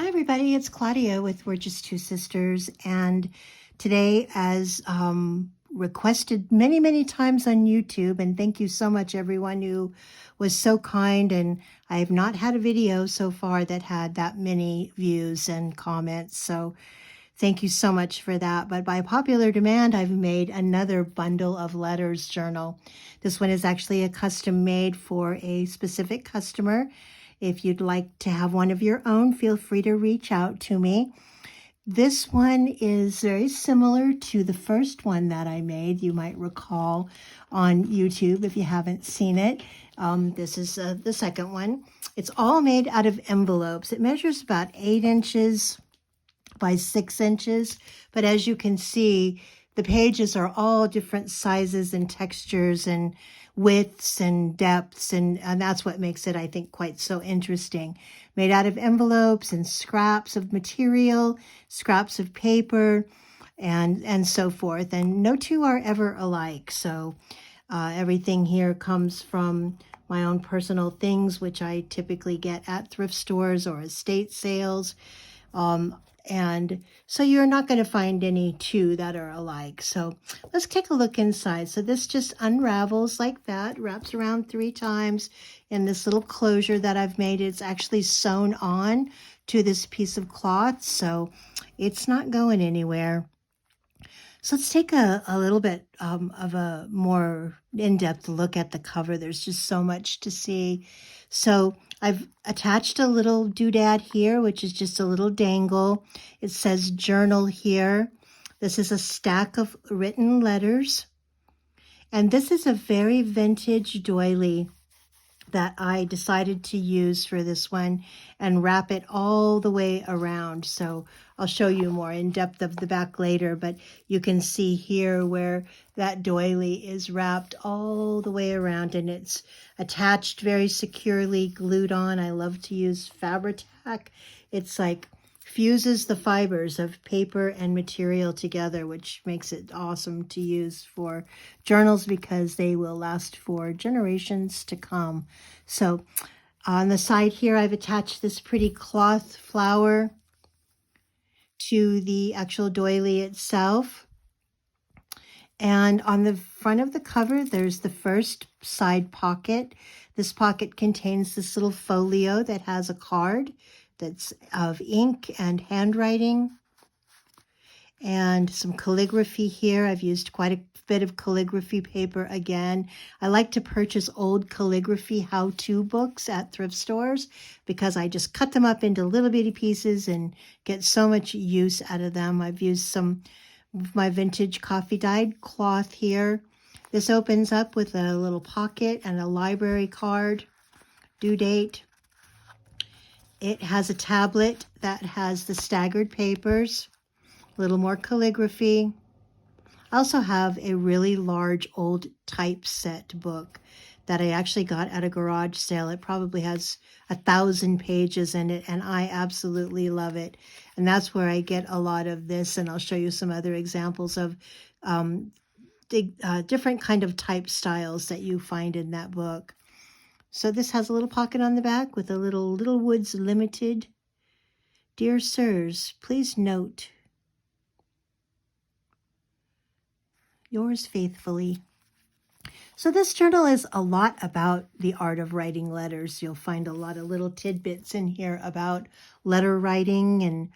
Hi everybody, it's Claudia with We're Just Two Sisters, and today, as requested many times on YouTube, and thank you so much everyone who was so kind, and I have not had a video so far that had that many views and comments, so thank you so much for that. But by popular demand, I've made another bundle of letters journal. This one is actually a custom made for a specific customer. If you'd like to have one of your own, feel free to reach out to me. This one is very similar to the first one that I made. You might recall on YouTube if you haven't seen it. This is the second one. It's all made out of envelopes. It measures about 8 inches by 6 inches, but as you can see, the pages are all different sizes and textures and widths and depths, and that's what makes it, I think, quite so interesting. Made out of envelopes and scraps of material, scraps of paper, and so forth. And no two are ever alike, so everything here comes from my own personal things, which I typically get at thrift stores or estate sales. And so you're not going to find any two that are alike. So let's take a look inside. So this just unravels like that, wraps around 3 times in this little closure that I've made. It's actually sewn on to this piece of cloth, so it's not going anywhere. So let's take a little bit of a more in-depth look at the cover. There's just so much to see. So I've attached a little doodad here, which is just a little dangle. It says journal here. This is a stack of written letters. And this is a very vintage doily that I decided to use for this one and wrap it all the way around. So I'll show you more in depth of the back later, but you can see here where that doily is wrapped all the way around and it's attached very securely, glued on. I love to use Fabri-Tac. It's like fuses the fibers of paper and material together, which makes it awesome to use for journals because they will last for generations to come. So on the side here, I've attached this pretty cloth flower to the actual doily itself. And on the front of the cover, there's the first side pocket. This pocket contains this little folio that has a card that's of ink and handwriting and some calligraphy here. I've used quite a bit of calligraphy paper again. I like to purchase old calligraphy how-to books at thrift stores because I just cut them up into little bitty pieces and get so much use out of them. I've used some of my vintage coffee-dyed cloth here. This opens up with a little pocket and a library card, due date. It has a tablet that has the staggered papers, a little more calligraphy. I also have a really large old typeset book that I actually got at a garage sale. It probably has 1,000 pages in it, and I absolutely love it. And that's where I get a lot of this, and I'll show you some other examples of different kind of type styles that you find in that book. So this has a little pocket on the back with a little Woods Limited. Dear sirs, please note, yours faithfully. So this journal is a lot about the art of writing letters. You'll find a lot of little tidbits in here about letter writing, and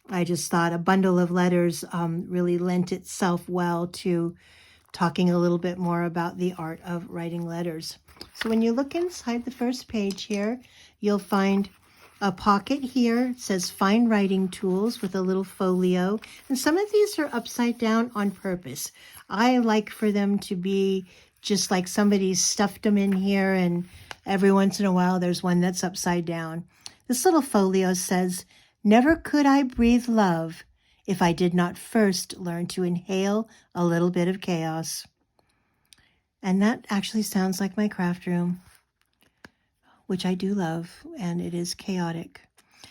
I just thought a bundle of letters really lent itself well to talking a little bit more about the art of writing letters. So when you look inside the first page here, you'll find a pocket here. It says Fine Writing Tools with a little folio. And some of these are upside down on purpose. I like for them to be just like somebody's stuffed them in here, and every once in a while there's one that's upside down. This little folio says, "Never could I breathe love if I did not first learn to inhale a little bit of chaos." And that actually sounds like my craft room, which I do love, and it is chaotic.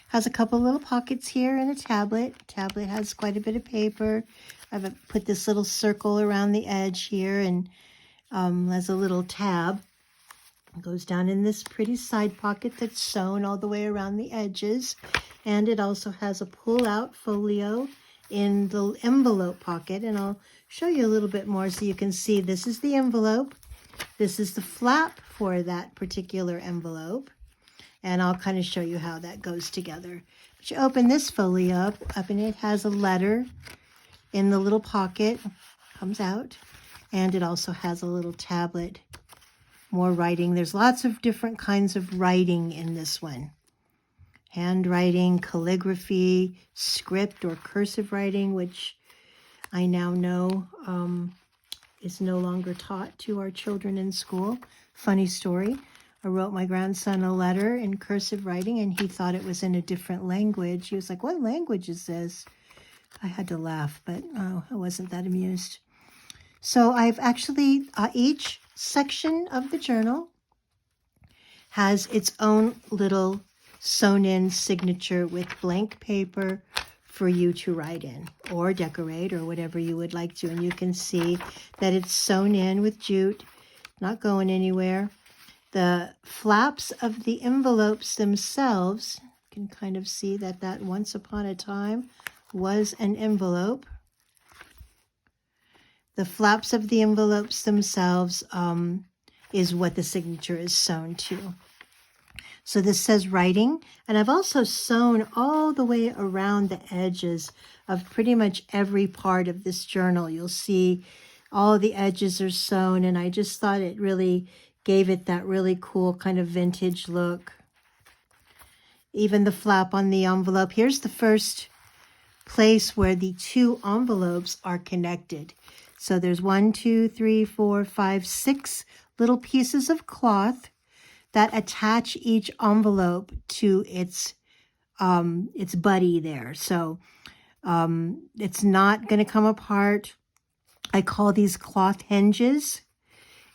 Has a couple little pockets here and a tablet. Tablet has quite a bit of paper. I've put this little circle around the edge here, and has a little tab. It goes down in this pretty side pocket that's sewn all the way around the edges. And it also has a pull-out folio in the envelope pocket. And I'll show you a little bit more so you can see this is the envelope. This is the flap for that particular envelope. And I'll kind of show you how that goes together. But you open this folio up and it has a letter in the little pocket, comes out, and it also has a little tablet, more writing. There's lots of different kinds of writing in this one. Handwriting, calligraphy, script or cursive writing, which I now know is no longer taught to our children in school. Funny story. I wrote my grandson a letter in cursive writing and he thought it was in a different language. He was like, "What language is this?" I had to laugh, but I wasn't that amused. So I've actually, each section of the journal has its own little sewn-in signature with blank paper for you to write in or decorate or whatever you would like to. And you can see that it's sewn in with jute, not going anywhere. The flaps of the envelopes themselves, you can kind of see that once upon a time was an envelope. The flaps of the envelopes themselves is what the signature is sewn to. So this says writing, and I've also sewn all the way around the edges of pretty much every part of this journal. You'll see all the edges are sewn, and I just thought it really gave it that really cool kind of vintage look. Even the flap on the envelope. Here's the first place where the two envelopes are connected. So there's 1, 2, 3, 4, 5, 6 little pieces of cloth that attach each envelope to its buddy there. So it's not going to come apart. I call these cloth hinges,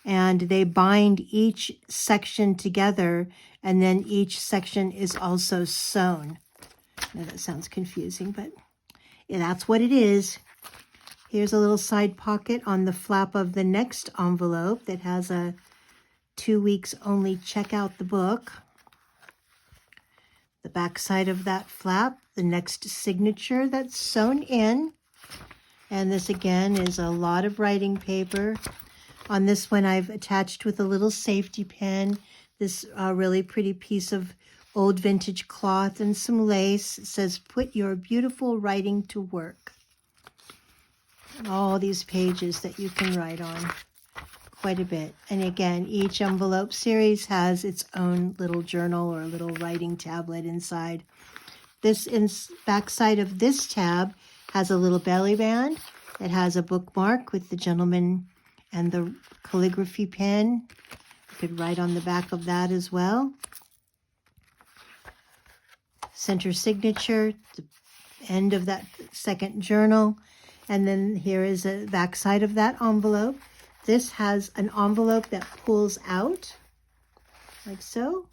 and they bind each section together, and then each section is also sewn. Now that sounds confusing, but yeah, that's what it is. Here's a little side pocket on the flap of the next envelope that has a 2 weeks only, check out the book. The back side of that flap, the next signature that's sewn in. And this again is a lot of writing paper. On this one I've attached with a little safety pin this really pretty piece of old vintage cloth and some lace. It says, "Put your beautiful writing to work." All these pages that you can write on, quite a bit. And again, each envelope series has its own little journal or little writing tablet inside. This back side of this tab has a little belly band. It has a bookmark with the gentleman and the calligraphy pen. You could write on the back of that as well. Center signature, the end of that second journal. And then here is a back side of that envelope. This has an envelope that pulls out, like so.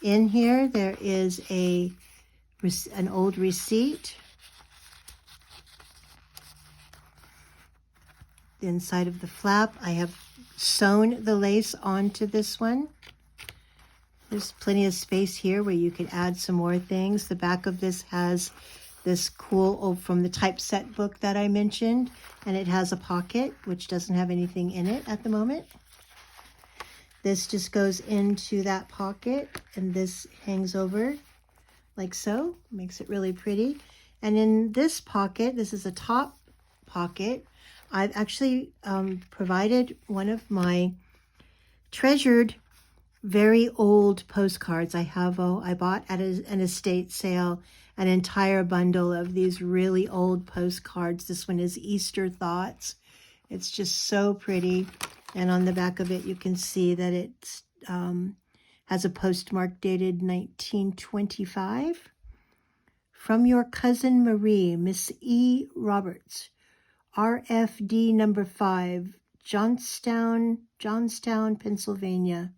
In here, there is an old receipt. The inside of the flap, I have sewn the lace onto this one. There's plenty of space here where you could add some more things. The back of this has this cool, from the typeset book that I mentioned, and it has a pocket, which doesn't have anything in it at the moment. This just goes into that pocket, and this hangs over like so. Makes it really pretty. And in this pocket, this is a top pocket, I've actually provided one of my treasured, very old postcards. I bought at an estate sale an entire bundle of these really old postcards. This one is Easter Thoughts. It's just so pretty. And on the back of it, you can see that it has a postmark dated 1925. From your cousin Marie, Miss E. Roberts, RFD number 5, Johnstown, Pennsylvania.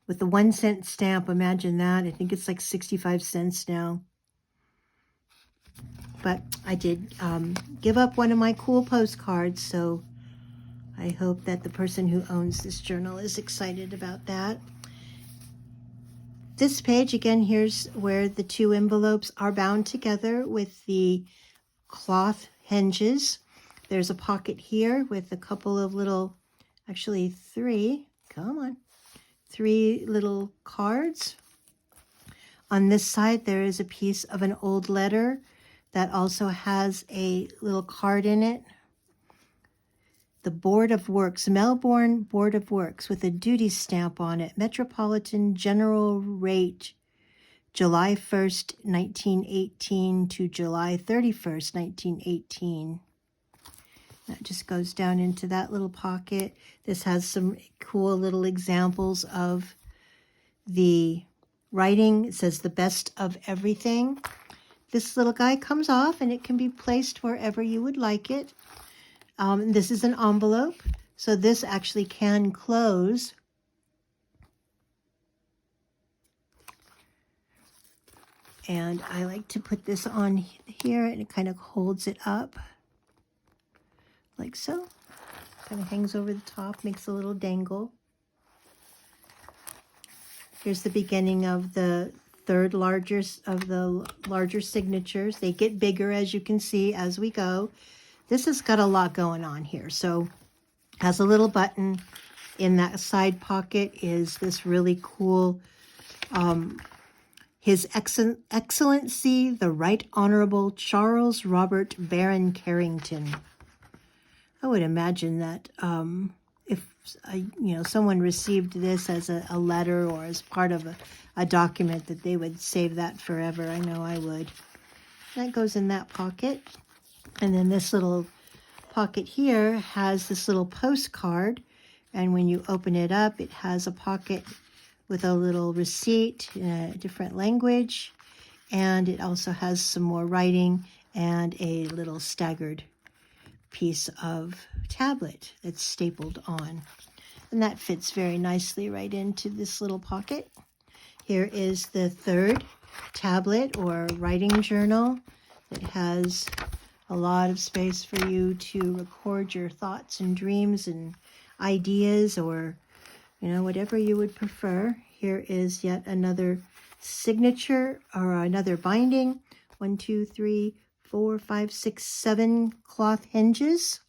With the 1-cent stamp, imagine that. I think it's like 65 cents now. But I did give up one of my cool postcards, so I hope that the person who owns this journal is excited about that. This page, again, here's where the two envelopes are bound together with the cloth hinges. There's a pocket here with a couple of little, actually three little cards. On this side, there is a piece of an old letter that also has a little card in it. The Board of Works, Melbourne Board of Works, with a duty stamp on it. Metropolitan General Rate, July 1st, 1918 to July 31st, 1918. That just goes down into that little pocket. This has some cool little examples of the writing. It says the best of everything. This little guy comes off and it can be placed wherever you would like it. This is an envelope, so this actually can close. And I like to put this on here, and it kind of holds it up like so. Kind of hangs over the top, makes a little dangle. Here's the beginning of the larger signatures. They get bigger, as you can see, as we go. This has got a lot going on here. So has a little button. In that side pocket is this really cool, His Excellency, the Right Honorable Charles Robert Baron Carrington. I would imagine that if someone received this as a letter or as part of a document, that they would save that forever. I know I would. That goes in that pocket. And then this little pocket here has this little postcard. And when you open it up, it has a pocket with a little receipt in a different language. And it also has some more writing and a little staggered piece of tablet that's stapled on. And that fits very nicely right into this little pocket. Here is the third tablet or writing journal. It has a lot of space for you to record your thoughts and dreams and ideas, or whatever you would prefer. Here is yet another signature or another binding. 1, 2, 3, 4, 5, 6, 7 cloth hinges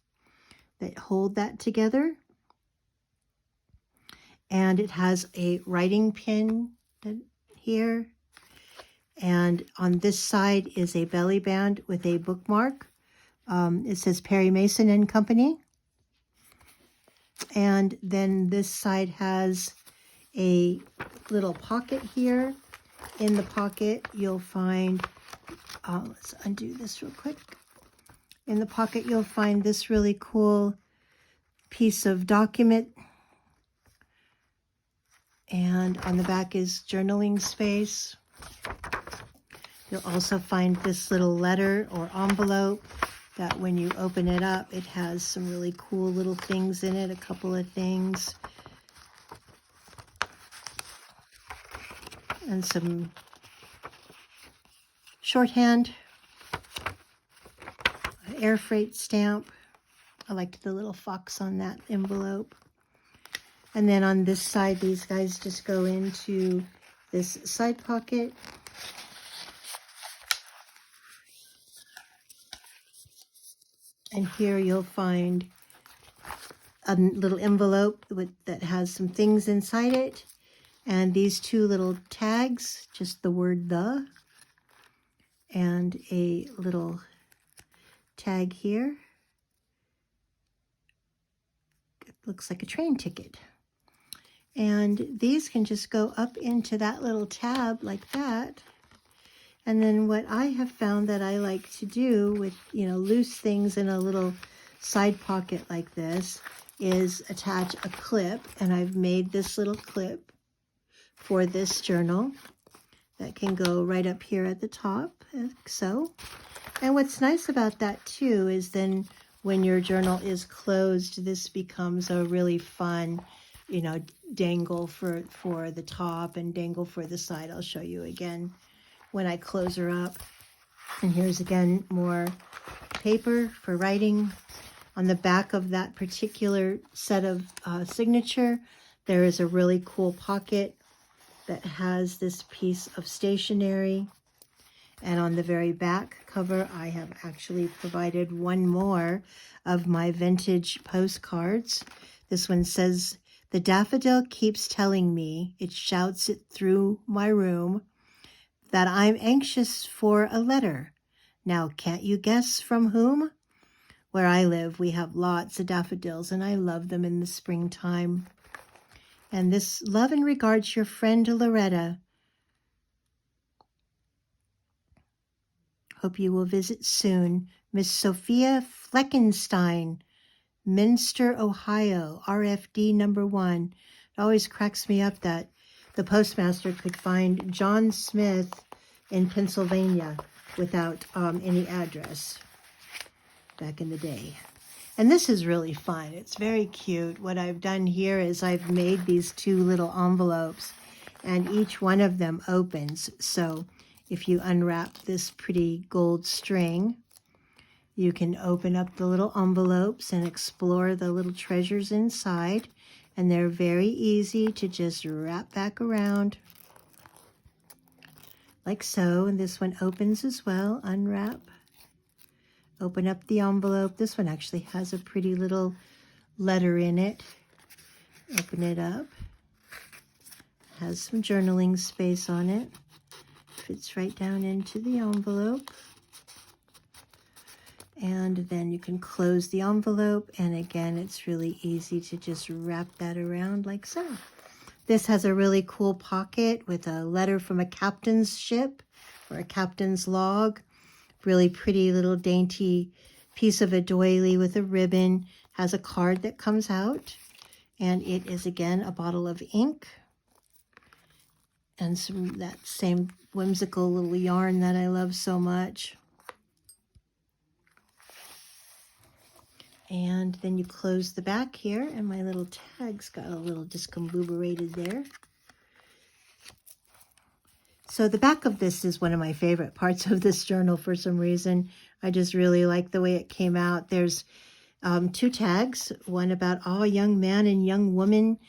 that hold that together. And it has a writing pin here. And on this side is a belly band with a bookmark. It says Perry Mason and Company. And then this side has a little pocket here. In the pocket, you'll find, let's undo this real quick. In the pocket, you'll find this really cool piece of document. And on the back is journaling space. You'll also find this little letter or envelope that when you open it up, it has some really cool little things in it, a couple of things. And some shorthand, air freight stamp. I liked the little fox on that envelope. And then on this side, these guys just go into this side pocket. And here you'll find a little envelope that has some things inside it. And these two little tags, just the word "the," and a little tag here. It looks like a train ticket. And these can just go up into that little tab like that. And then what I have found that I like to do with, loose things in a little side pocket like this is attach a clip. And I've made this little clip for this journal that can go right up here at the top, like so. And what's nice about that too is then when your journal is closed, this becomes a really fun, dangle for the top and dangle for the side. I'll show you again when I close her up. And here's again more paper for writing. On the back of that particular set of signature, there is a really cool pocket that has this piece of stationery. And on the very back cover, I have actually provided one more of my vintage postcards. This one says, "The daffodil keeps telling me, it shouts it through my room, that I'm anxious for a letter. Now, can't you guess from whom?" Where I live, we have lots of daffodils, and I love them in the springtime. And this, "Love and regards, your friend Loretta. Hope you will visit soon. Miss Sophia Fleckenstein, Minster, Ohio, RFD number 1. It always cracks me up that the postmaster could find John Smith in Pennsylvania without any address back in the day. And this is really fun. It's very cute. What I've done here is I've made these 2 little envelopes, and each one of them opens. So if you unwrap this pretty gold string, you can open up the little envelopes and explore the little treasures inside. And they're very easy to just wrap back around like so. And this one opens as well. Unwrap. Open up the envelope. This one actually has a pretty little letter in it. Open it up. Has some journaling space on it. Fits right down into the envelope. And then you can close the envelope. And again, it's really easy to just wrap that around like so. This has a really cool pocket with a letter from a captain's ship or a captain's log. Really pretty little dainty piece of a doily with a ribbon. Has a card that comes out. And it is, again, a bottle of ink. And some that same whimsical little yarn that I love so much. And then you close the back here, and my little tags got a little discombobulated there. So the back of this is one of my favorite parts of this journal for some reason. I just really like the way it came out. There's 2 tags, one about, "All young man and young woman,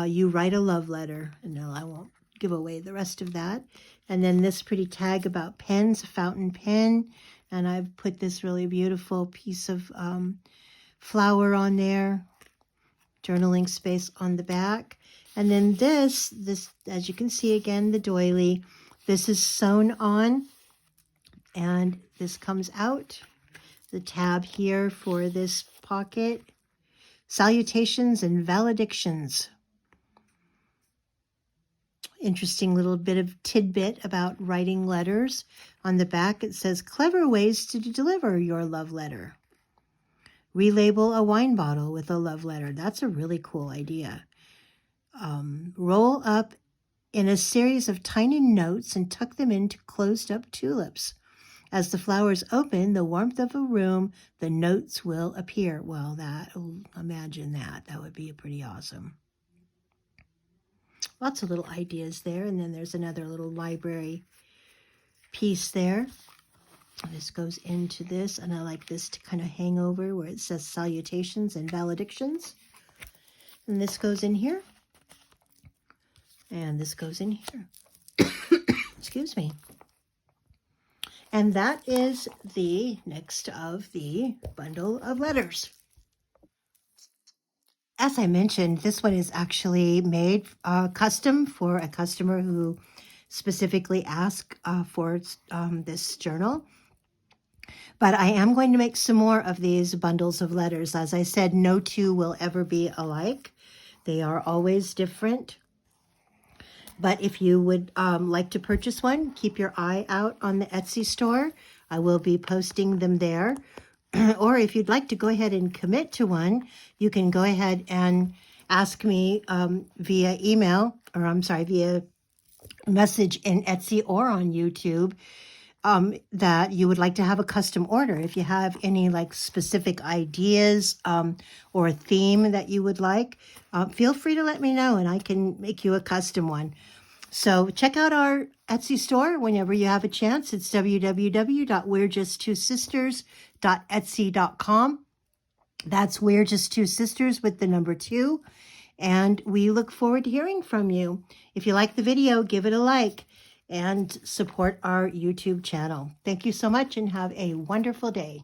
you write a love letter." And no, I won't give away the rest of that. And then this pretty tag about pens, a fountain pen. And I've put this really beautiful piece of flower on there. Journaling space on the back. And then this, as you can see again, the doily. This is sewn on, and this comes out. The tab here for this pocket. Salutations and valedictions. Interesting little bit of tidbit about writing letters. On the back it says, "Clever ways to deliver your love letter." Relabel a wine bottle with a love letter. That's a really cool idea. Roll up in a series of tiny notes and tuck them into closed-up tulips. As the flowers open the warmth of a room, the notes will appear. Well, imagine that. That would be pretty awesome. Lots of little ideas there. And then there's another little library piece there. This goes into this, and I like this to kind of hang over where it says salutations and valedictions. And this goes in here. And this goes in here. Excuse me. And that is the next of the bundle of letters. As I mentioned, this one is actually made custom for a customer who specifically asked for this journal. But I am going to make some more of these bundles of letters. As I said, no 2 will ever be alike. They are always different. But if you would like to purchase one, keep your eye out on the Etsy store. I will be posting them there. Or if you'd like to go ahead and commit to one, you can go ahead and ask me via email, or via message in Etsy or on YouTube, that you would like to have a custom order. If you have any specific ideas or a theme that you would like, feel free to let me know and I can make you a custom one. So check out our Etsy store whenever you have a chance. It's www.we'rejusttwosisters.etsy.com. That's We're Just Two Sisters with the number 2. And we look forward to hearing from you. If you like the video, give it a like and support our YouTube channel. Thank you so much and have a wonderful day.